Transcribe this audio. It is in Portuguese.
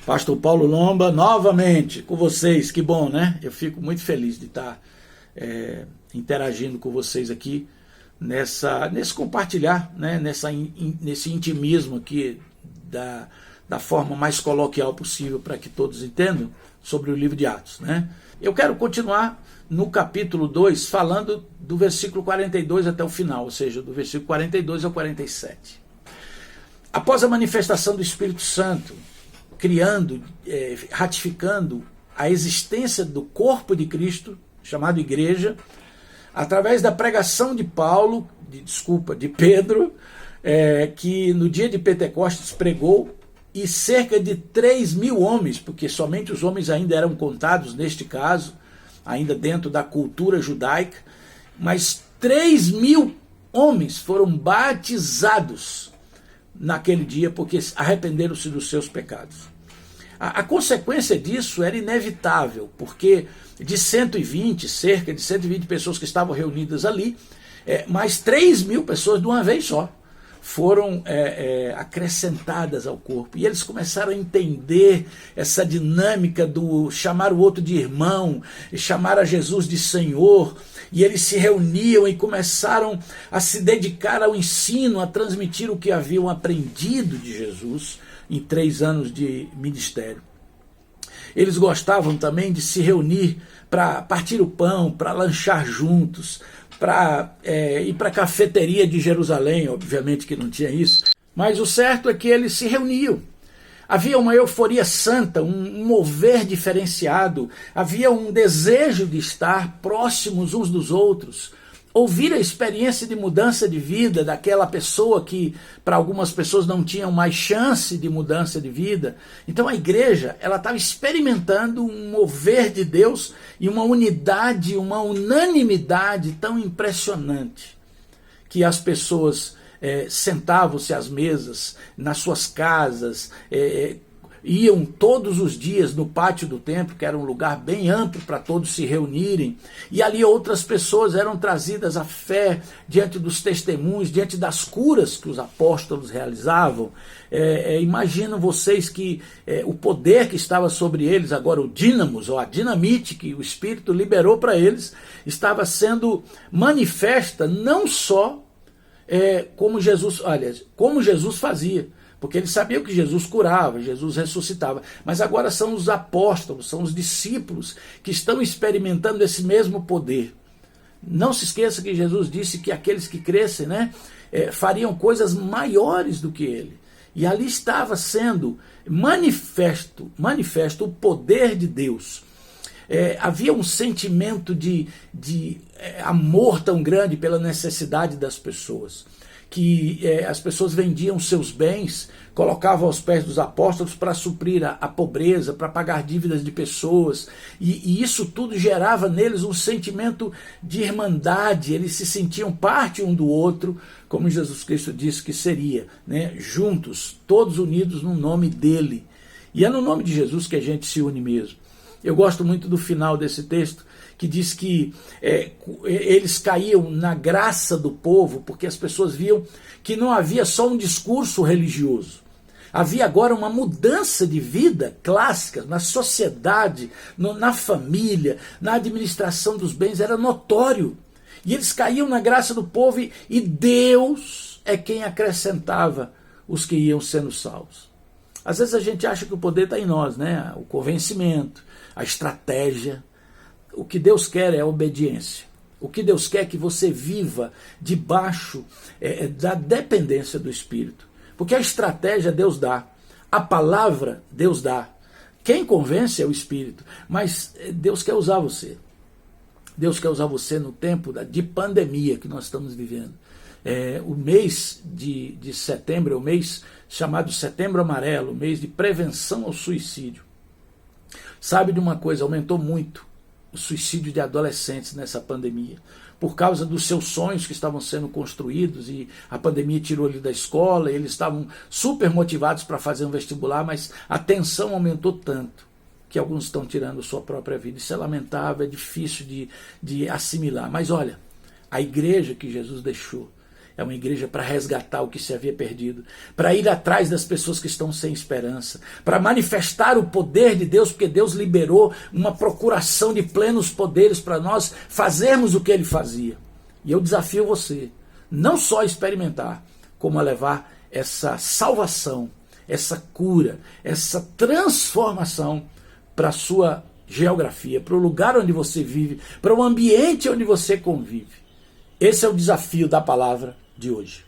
Pastor Paulo Lomba, novamente com vocês, que bom, né? Eu fico muito feliz de estar interagindo com vocês aqui, nesse compartilhar, né? Nesse intimismo aqui, da forma mais coloquial possível, para que todos entendam sobre o livro de Atos, né? Eu quero continuar no capítulo 2, falando do versículo 42 até o final, ou seja, do versículo 42 ao 47. Após a manifestação do Espírito Santo, ratificando a existência do corpo de Cristo, chamado igreja, através da pregação de de Pedro, que no dia de Pentecostes pregou, e cerca de 3.000 homens, porque somente os homens ainda eram contados neste caso, ainda dentro da cultura judaica, mas 3.000 homens foram batizados naquele dia, porque arrependeram-se dos seus pecados. A consequência disso era inevitável, porque cerca de 120 pessoas que estavam reunidas ali, mais 3.000 pessoas de uma vez só foram acrescentadas ao corpo. E eles começaram a entender essa dinâmica do chamar o outro de irmão, e chamar a Jesus de Senhor. E eles se reuniam e começaram a se dedicar ao ensino, a transmitir o que haviam aprendido de Jesus em 3 anos de ministério. Eles gostavam também de se reunir para partir o pão, para lanchar juntos, para ir para a cafeteria de Jerusalém. Obviamente que não tinha isso, mas o certo é que eles se reuniam. Havia uma euforia santa, um mover diferenciado, havia um desejo de estar próximos uns dos outros, ouvir a experiência de mudança de vida daquela pessoa que para algumas pessoas não tinham mais chance de mudança de vida. Então a igreja, ela estava experimentando um mover de Deus e uma unidade, uma unanimidade tão impressionante, que as pessoas sentavam-se às mesas, nas suas casas, iam todos os dias no pátio do templo, que era um lugar bem amplo para todos se reunirem, e ali outras pessoas eram trazidas à fé diante dos testemunhos, diante das curas que os apóstolos realizavam. Imaginam vocês que o poder que estava sobre eles, agora o dínamos, ou a dinamite que o Espírito liberou para eles, estava sendo manifesta não só como Jesus fazia, porque eles sabiam que Jesus curava, Jesus ressuscitava, mas agora são os apóstolos, são os discípulos que estão experimentando esse mesmo poder. Não se esqueça que Jesus disse que aqueles que crescem, fariam coisas maiores do que ele. E ali estava sendo manifesto o poder de Deus. Havia um sentimento de amor tão grande pela necessidade das pessoas, que as pessoas vendiam seus bens, colocavam aos pés dos apóstolos para suprir a pobreza, para pagar dívidas de pessoas, e isso tudo gerava neles um sentimento de irmandade. Eles se sentiam parte um do outro, como Jesus Cristo disse que seria, juntos, todos unidos no nome dele. E é no nome de Jesus que a gente se une mesmo. Eu gosto muito do final desse texto, que diz que eles caíam na graça do povo, porque as pessoas viam que não havia só um discurso religioso. Havia agora uma mudança de vida clássica na sociedade, na família, na administração dos bens, era notório. E eles caíam na graça do povo e Deus é quem acrescentava os que iam sendo salvos. Às vezes a gente acha que o poder está em nós, o convencimento, a estratégia. O que Deus quer é a obediência. O que Deus quer é que você viva debaixo da dependência do Espírito. Porque a estratégia Deus dá, a palavra Deus dá. Quem convence é o Espírito, mas Deus quer usar você. Deus quer usar você no tempo de pandemia que nós estamos vivendo. O mês de setembro é o mês chamado Setembro Amarelo, o mês de prevenção ao suicídio. Sabe de uma coisa, aumentou muito o suicídio de adolescentes nessa pandemia, por causa dos seus sonhos que estavam sendo construídos, e a pandemia tirou ele da escola, eles estavam super motivados para fazer um vestibular, mas a tensão aumentou tanto que alguns estão tirando sua própria vida. Isso é lamentável, é difícil de assimilar, mas olha, a igreja que Jesus deixou, É uma igreja para resgatar o que se havia perdido, para ir atrás das pessoas que estão sem esperança, para manifestar o poder de Deus, porque Deus liberou uma procuração de plenos poderes para nós fazermos o que Ele fazia. E eu desafio você, não só a experimentar, como a levar essa salvação, essa cura, essa transformação para a sua geografia, para o lugar onde você vive, para o ambiente onde você convive. Esse é o desafio da palavra de hoje.